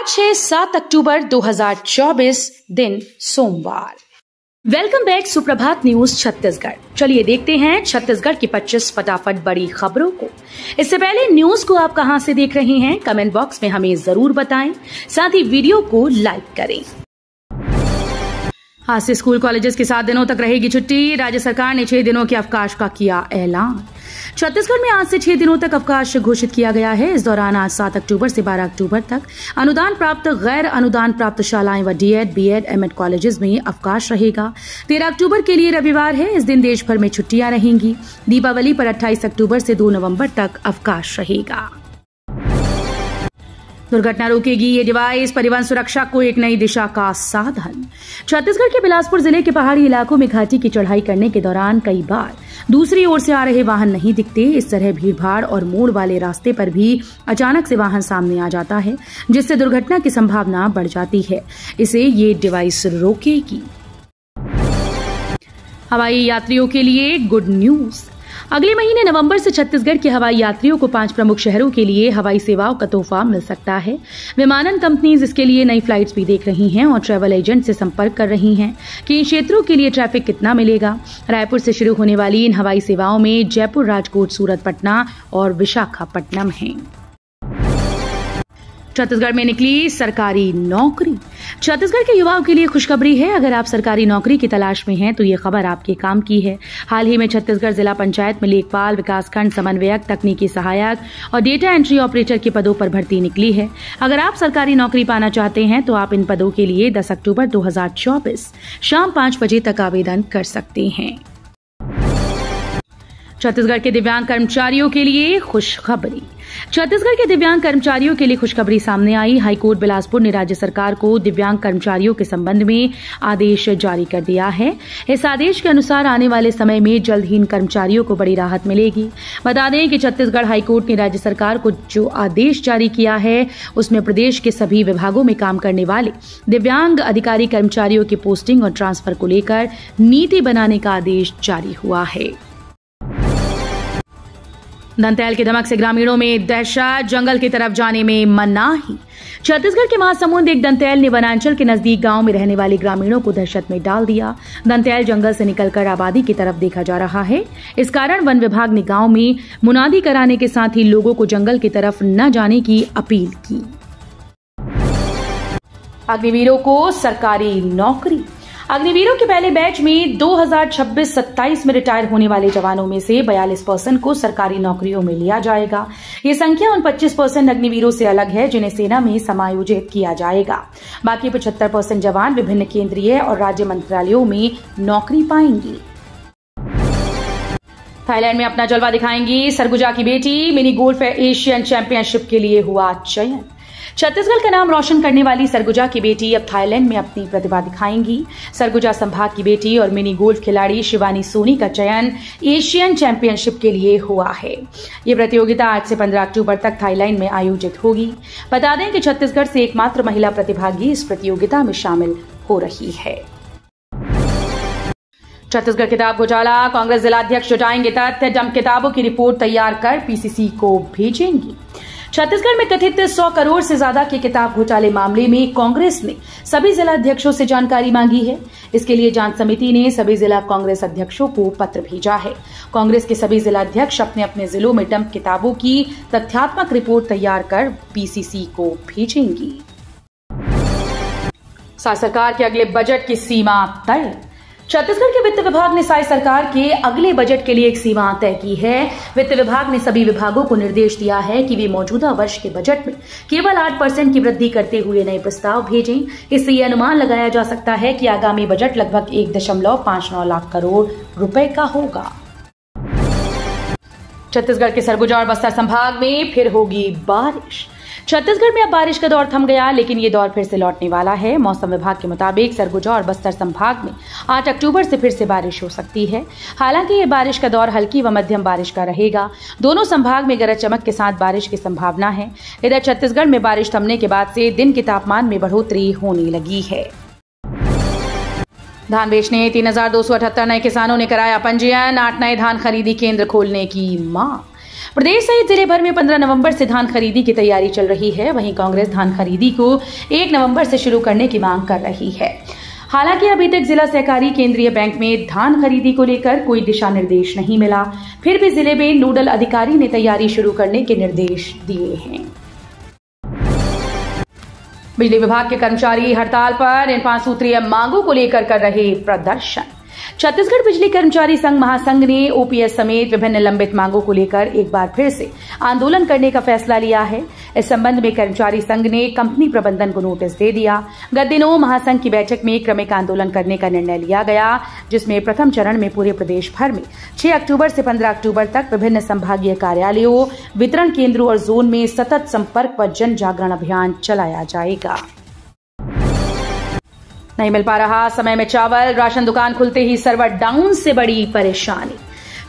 आज है 7 अक्टूबर 2024 दिन सोमवार। वेलकम बैक सुप्रभात न्यूज छत्तीसगढ़। चलिए देखते हैं छत्तीसगढ़ की 25 फटाफट बड़ी खबरों को। इससे पहले न्यूज को आप कहां से देख रहे हैं कमेंट बॉक्स में हमें जरूर बताएं, साथ ही वीडियो को लाइक करें। आज से स्कूल कॉलेजेस की 7 दिनों तक रहेगी छुट्टी। राज्य सरकार ने 6 दिनों के अवकाश का किया ऐलान। छत्तीसगढ़ में आज से 6 दिनों तक अवकाश घोषित किया गया है। इस दौरान आज 7 अक्टूबर से 12 अक्टूबर तक अनुदान प्राप्त, गैर अनुदान प्राप्त शालाएं व डीएड, बीएड, एमएड कॉलेजेस में अवकाश रहेगा। 13 अक्टूबर के लिए रविवार है। इस दिन देश भर में छुट्टियां रहेंगी। दीपावली पर 28 अक्टूबर से 2 नवंबर तक अवकाश रहेगा। दुर्घटना रोकेगी ये डिवाइस, परिवहन सुरक्षा को एक नई दिशा का साधन। छत्तीसगढ़ के बिलासपुर जिले के पहाड़ी इलाकों में घाटी की चढ़ाई करने के दौरान कई बार दूसरी ओर से आ रहे वाहन नहीं दिखते। इस तरह भीड़भाड़ और मोड़ वाले रास्ते पर भी अचानक से वाहन सामने आ जाता है, जिससे दुर्घटना की संभावना बढ़ जाती है। इसे ये डिवाइस रोकेगी। हवाई यात्रियों के लिए गुड न्यूज। अगले महीने नवंबर से छत्तीसगढ़ के हवाई यात्रियों को 5 प्रमुख शहरों के लिए हवाई सेवाओं का तोहफा मिल सकता है। विमानन कंपनीज इसके लिए नई फ्लाइट्स भी देख रही हैं और ट्रैवल एजेंट से संपर्क कर रही हैं कि इन क्षेत्रों के लिए ट्रैफिक कितना मिलेगा। रायपुर से शुरू होने वाली इन हवाई सेवाओं में जयपुर, राजकोट, सूरत, पटना और विशाखापट्टनम हैं। छत्तीसगढ़ में निकली सरकारी नौकरी। छत्तीसगढ़ के युवाओं के लिए खुशखबरी है। अगर आप सरकारी नौकरी की तलाश में हैं तो ये खबर आपके काम की है। हाल ही में छत्तीसगढ़ जिला पंचायत में लेखपाल, विकासखंड समन्वयक, तकनीकी सहायक और डेटा एंट्री ऑपरेटर के पदों पर भर्ती निकली है। अगर आप सरकारी नौकरी पाना चाहते हैं तो आप इन पदों के लिए 10 अक्टूबर 2024 शाम 5 बजे तक आवेदन कर सकते हैं। छत्तीसगढ़ के दिव्यांग कर्मचारियों के लिए खुशखबरी। छत्तीसगढ़ के दिव्यांग कर्मचारियों के लिए खुशखबरी सामने आई। हाईकोर्ट बिलासपुर ने राज्य सरकार को दिव्यांग कर्मचारियों के संबंध में आदेश जारी कर दिया है। इस आदेश के अनुसार आने वाले समय में जल्द ही इन कर्मचारियों को बड़ी राहत मिलेगी। बता दें कि छत्तीसगढ़ हाईकोर्ट ने राज्य सरकार को जो आदेश जारी किया है उसमें प्रदेश के सभी विभागों में काम करने वाले दिव्यांग अधिकारी कर्मचारियों की पोस्टिंग और ट्रांसफर को लेकर नीति बनाने का आदेश जारी हुआ है। दंतैल की धमक से ग्रामीणों में दहशत, जंगल की तरफ जाने में मनाही। छत्तीसगढ़ के महासमुंद एक दंतैल ने वनांचल के नजदीक गांव में रहने वाले ग्रामीणों को दहशत में डाल दिया। दंतैल जंगल से निकलकर आबादी की तरफ देखा जा रहा है। इस कारण वन विभाग ने गांव में मुनादी कराने के साथ ही लोगों को जंगल की तरफ न जाने की अपील की। अग्निवीरों को सरकारी नौकरी। अग्निवीरों के पहले बैच में 2026-27 में रिटायर होने वाले जवानों में से 42% को सरकारी नौकरियों में लिया जाएगा। ये संख्या उन 25% अग्निवीरों से अलग है जिन्हें सेना में समायोजित किया जाएगा। बाकी 75% जवान विभिन्न केंद्रीय और राज्य मंत्रालयों में नौकरी पाएंगी। थाईलैंड में अपना जलवा दिखाएंगी सरगुजा की बेटी। मिनी गोल्फ एशियन चैंपियनशिप के लिए हुआ चयन। छत्तीसगढ़ का नाम रोशन करने वाली सरगुजा की बेटी अब थाईलैंड में अपनी प्रतिभा दिखाएंगी। सरगुजा संभाग की बेटी और मिनी गोल्फ खिलाड़ी शिवानी सोनी का चयन एशियन चैंपियनशिप के लिए हुआ है। ये प्रतियोगिता 8 से 15 अक्टूबर तक थाईलैंड में आयोजित होगी। बता दें कि छत्तीसगढ़ से एकमात्र महिला प्रतिभागी इस प्रतियोगिता में शामिल हो रही है। छत्तीसगढ़ किताब घोटाला। कांग्रेस जिलाध्यक्ष जुटाएंगे तथ्य, डंप किताबों की रिपोर्ट तैयार कर पीसीसी को भेजेंगी। छत्तीसगढ़ में कथित 100 करोड़ से ज्यादा के किताब घोटाले मामले में कांग्रेस ने सभी जिलाध्यक्षों से जानकारी मांगी है। इसके लिए जांच समिति ने सभी जिला कांग्रेस अध्यक्षों को पत्र भेजा है। कांग्रेस के सभी जिलाध्यक्ष अपने अपने जिलों में डंप किताबों की तथ्यात्मक रिपोर्ट तैयार कर पीसीसी को भेजेंगी। साई सरकार के अगले बजट की सीमा तय। छत्तीसगढ़ के वित्त विभाग ने साई सरकार के अगले बजट के लिए एक सीमा तय की है। वित्त विभाग ने सभी विभागों को निर्देश दिया है कि वे मौजूदा वर्ष के बजट में केवल 8% की वृद्धि करते हुए नए प्रस्ताव भेजें। इससे यह अनुमान लगाया जा सकता है कि आगामी बजट लगभग 1.59 लाख करोड़ रुपए का होगा। छत्तीसगढ़ के सरगुजा और बस्तर संभाग में फिर होगी बारिश। छत्तीसगढ़ में अब बारिश का दौर थम गया, लेकिन ये दौर फिर से लौटने वाला है। मौसम विभाग के मुताबिक सरगुजा और बस्तर संभाग में 8 अक्टूबर से फिर से बारिश हो सकती है। हालांकि ये बारिश का दौर हल्की व मध्यम बारिश का रहेगा। दोनों संभाग में गरज चमक के साथ बारिश की संभावना है। इधर छत्तीसगढ़ में बारिश थमने के बाद से दिन के तापमान में बढ़ोतरी होने लगी है। धान बेचने 3278 नए किसानों ने कराया पंजीयन। 8 नए धान खरीदी केंद्र खोलने की मांग। प्रदेश सहित जिले भर में 15 नवंबर से धान खरीदी की तैयारी चल रही है। वहीं कांग्रेस धान खरीदी को 1 नवंबर से शुरू करने की मांग कर रही है। हालांकि अभी तक जिला सहकारी केंद्रीय बैंक में धान खरीदी को लेकर कोई दिशा निर्देश नहीं मिला, फिर भी जिले में नोडल अधिकारी ने तैयारी शुरू करने के निर्देश दिए हैं। बिजली विभाग के कर्मचारी हड़ताल पर इन 5 सूत्रीय मांगों को लेकर कर रहे प्रदर्शन। छत्तीसगढ़ बिजली कर्मचारी संघ महासंघ ने ओपीएस समेत विभिन्न लंबित मांगों को लेकर एक बार फिर से आंदोलन करने का फैसला लिया है। इस संबंध में कर्मचारी संघ ने कंपनी प्रबंधन को नोटिस दे दिया। गत दिनों महासंघ की बैठक में क्रमिक आंदोलन करने का निर्णय लिया गया, जिसमें प्रथम चरण में पूरे प्रदेश भर में 6 अक्टूबर से 15 अक्टूबर तक विभिन्न संभागीय कार्यालयों, वितरण केंद्रों और जोन में सतत संपर्क व जन जागरण अभियान चलाया जाएगा। नहीं मिल पा रहा समय में चावल, राशन दुकान खुलते ही सर्वर डाउन से बड़ी परेशानी।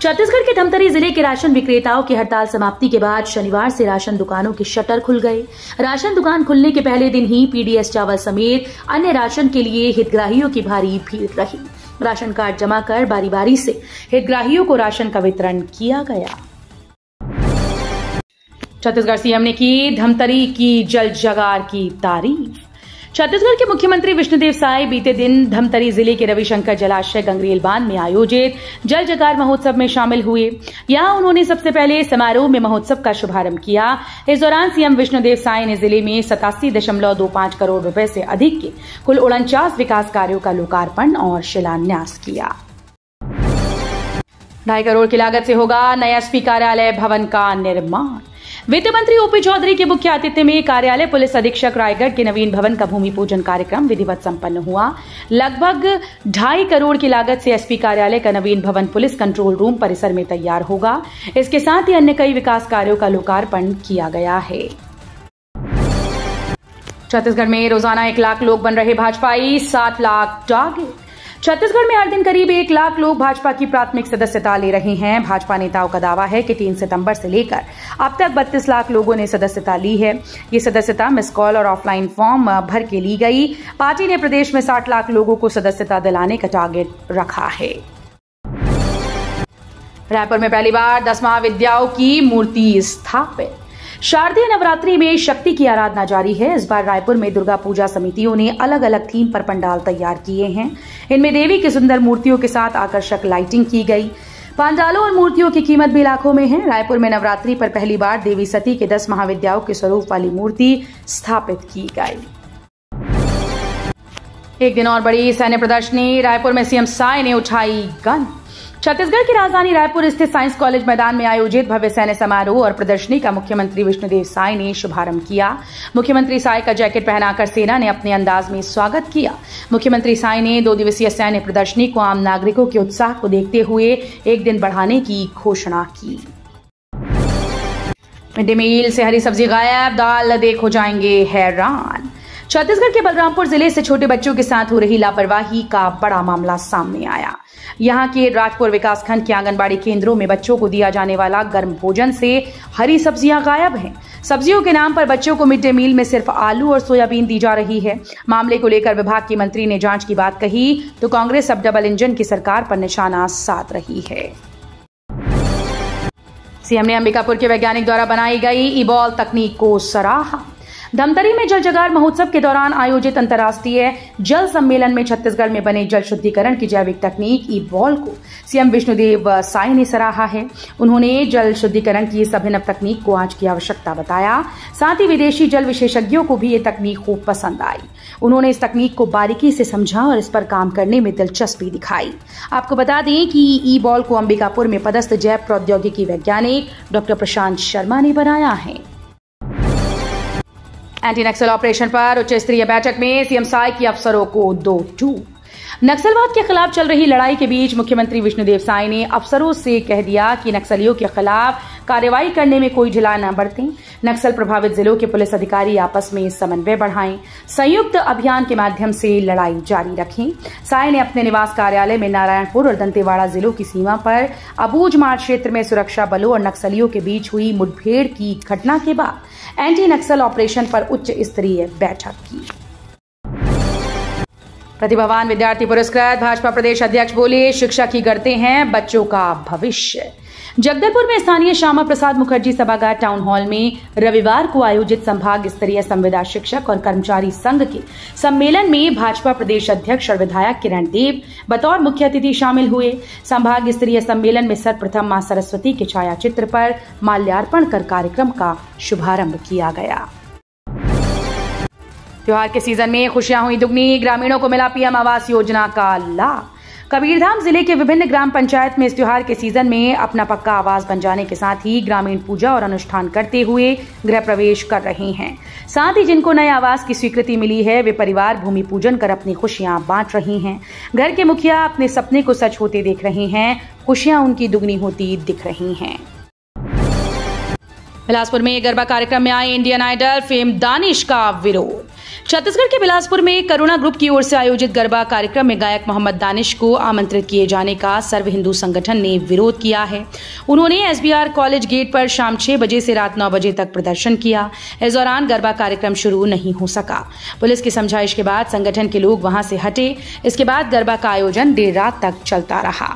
छत्तीसगढ़ के धमतरी जिले के राशन विक्रेताओं की हड़ताल समाप्ति के बाद शनिवार से राशन दुकानों के शटर खुल गए। राशन दुकान खुलने के पहले दिन ही पीडीएस चावल समेत अन्य राशन के लिए हितग्राहियों की भारी भीड़ रही। राशन कार्ड जमा कर बारी बारी से हितग्राहियों को राशन का वितरण किया गया। छत्तीसगढ़ सीएम ने की धमतरी की जल जगार की तारीफ। छत्तीसगढ़ के मुख्यमंत्री विष्णुदेव साय बीते दिन धमतरी जिले के रविशंकर जलाशय गंगरेल बांध में आयोजित जल जगार महोत्सव में शामिल हुए। यहां उन्होंने सबसे पहले समारोह में महोत्सव का शुभारंभ किया। इस दौरान सीएम विष्णुदेव साय ने जिले में 87.25 करोड़ रुपए से अधिक के कुल 49 विकास कार्यों का लोकार्पण और शिलान्यास किया। 2.5 करोड़ की लागत से होगा नया एसपी कार्यालय भवन का निर्माण। वित्त मंत्री ओपी चौधरी के मुख्य आतिथ्य में कार्यालय पुलिस अधीक्षक रायगढ़ के नवीन भवन का भूमि पूजन कार्यक्रम विधिवत संपन्न हुआ। लगभग 2.5 करोड़ की लागत से एसपी कार्यालय का नवीन भवन पुलिस कंट्रोल रूम परिसर में तैयार होगा। इसके साथ ही अन्य कई विकास कार्यों का लोकार्पण किया गया है। छत्तीसगढ़ में रोजाना 1 लाख लोग बन रहे भाजपाई, 7 लाख टारगेट। छत्तीसगढ़ में हर दिन करीब 1 लाख लोग भाजपा की प्राथमिक सदस्यता ले रहे हैं। भाजपा नेताओं का दावा है कि 3 सितंबर से लेकर अब तक 32 लाख लोगों ने सदस्यता ली है। ये सदस्यता मिस कॉल और ऑफलाइन फॉर्म भर के ली गई। पार्टी ने प्रदेश में 60 लाख लोगों को सदस्यता दिलाने का टारगेट रखा है। रायपुर में पहली बार 10 महाविद्याओं की मूर्ति स्थापित। शारदीय नवरात्रि में शक्ति की आराधना जारी है। इस बार रायपुर में दुर्गा पूजा समितियों ने अलग अलग थीम पर पंडाल तैयार किए हैं। इनमें देवी की सुंदर मूर्तियों के साथ आकर्षक लाइटिंग की गई। पंडालों और मूर्तियों की कीमत भी लाखों में है। रायपुर में नवरात्रि पर पहली बार देवी सती के 10 महाविद्याओं के स्वरूप वाली मूर्ति स्थापित की गई। एक दिन और बड़ी सैन्य प्रदर्शनी। रायपुर में सीएम साय ने उठाई गन। छत्तीसगढ़ की राजधानी रायपुर स्थित साइंस कॉलेज मैदान में आयोजित भव्य सैन्य समारोह और प्रदर्शनी का मुख्यमंत्री विष्णुदेव साय ने शुभारंभ किया। मुख्यमंत्री साय का जैकेट पहनाकर सेना ने अपने अंदाज में स्वागत किया। मुख्यमंत्री साय ने 2 दिवसीय सैन्य प्रदर्शनी को आम नागरिकों के उत्साह को देखते हुए 1 दिन बढ़ाने की घोषणा की। मिड डे मील से हरी सब्जी गायब, दाल देख हो जाएंगे हैरान। छत्तीसगढ़ के बलरामपुर जिले से छोटे बच्चों के साथ हो रही लापरवाही का बड़ा मामला सामने आया। यहां के राजपुर विकासखंड के आंगनबाड़ी केंद्रों में बच्चों को दिया जाने वाला गर्म भोजन से हरी सब्जियां गायब हैं। सब्जियों के नाम पर बच्चों को मिड डे मील में सिर्फ आलू और सोयाबीन दी जा रही है। मामले को लेकर विभाग की मंत्री ने जांच की बात कही तो कांग्रेस अब डबल इंजन की सरकार पर निशाना साध रही है। सीएम ने अंबिकापुर के वैज्ञानिक द्वारा बनाई गई ई-बॉल तकनीक को सराहा। धमतरी में जल जगार महोत्सव के दौरान आयोजित अंतर्राष्ट्रीय जल सम्मेलन में छत्तीसगढ़ में बने जल शुद्धिकरण की जैविक तकनीक ई-बॉल को सीएम विष्णुदेव साय ने सराहा है। उन्होंने जल शुद्धिकरण की इस अभिनव तकनीक को आज की आवश्यकता बताया। साथ ही विदेशी जल विशेषज्ञों को भी ये तकनीक खूब पसंद आई। उन्होंने इस तकनीक को बारीकी से समझा और इस पर काम करने में दिलचस्पी दिखाई। आपको बता दें कि ई-बॉल को अंबिकापुर में पदस्थ जैव प्रौद्योगिकी वैज्ञानिक डॉक्टर प्रशांत शर्मा ने बनाया है। एंटी नक्सल ऑपरेशन पर उच्च स्तरीय बैठक में सीएम साय की अफसरों को 2 टूक। नक्सलवाद के खिलाफ चल रही लड़ाई के बीच मुख्यमंत्री विष्णुदेव साय ने अफसरों से कह दिया कि नक्सलियों के खिलाफ कार्रवाई करने में कोई ढिलाई न बरतें। नक्सल प्रभावित जिलों के पुलिस अधिकारी आपस में समन्वय बढ़ाएं, संयुक्त अभियान के माध्यम से लड़ाई जारी रखें। साय ने अपने निवास कार्यालय में नारायणपुर और दंतेवाड़ा जिलों की सीमा पर अबूझमाड़ क्षेत्र में सुरक्षा बलों और नक्सलियों के बीच हुई मुठभेड़ की घटना के बाद एंटी नक्सल ऑपरेशन पर उच्च स्तरीय बैठक की। प्रतिभावान विद्यार्थी पुरस्कृत। भाजपा प्रदेश अध्यक्ष बोले, शिक्षा की गढ़ते हैं बच्चों का भविष्य। जगदलपुर में स्थानीय श्यामा प्रसाद मुखर्जी सभागार टाउन हॉल में रविवार को आयोजित संभाग स्तरीय संविदा शिक्षक और कर्मचारी संघ के सम्मेलन में भाजपा प्रदेश अध्यक्ष और विधायक किरण देव बतौर मुख्य अतिथि शामिल हुए। संभाग स्तरीय सम्मेलन में सर्वप्रथम मां सरस्वती के छायाचित्र पर माल्यार्पण कर कार्यक्रम का शुभारंभ किया गया। त्योहार के सीजन में खुशियां हुई दुगनी, ग्रामीणों को मिला पीएम आवास योजना का लाभ। कबीरधाम जिले के विभिन्न ग्राम पंचायत में इस त्योहार के सीजन में अपना पक्का आवास बन जाने के साथ ही ग्रामीण पूजा और अनुष्ठान करते हुए गृह प्रवेश कर रहे हैं। साथ ही जिनको नए आवास की स्वीकृति मिली है वे परिवार भूमि पूजन कर अपनी खुशियां बांट रही हैं। घर के मुखिया अपने सपने को सच होते देख रहे हैं, खुशियां उनकी दुगनी होती दिख रही हैं। बिलासपुर में गरबा कार्यक्रम में आए इंडियन आइडल फेम दानिश का विरोध। छत्तीसगढ़ के बिलासपुर में करुणा ग्रुप की ओर से आयोजित गरबा कार्यक्रम में गायक मोहम्मद दानिश को आमंत्रित किए जाने का सर्व हिंदू संगठन ने विरोध किया है। उन्होंने एसबीआर कॉलेज गेट पर शाम 6 बजे से रात 9 बजे तक प्रदर्शन किया। इस दौरान गरबा कार्यक्रम शुरू नहीं हो सका। पुलिस की समझाइश के बाद संगठन के लोग वहां से हटे। इसके बाद गरबा का आयोजन देर रात तक चलता रहा।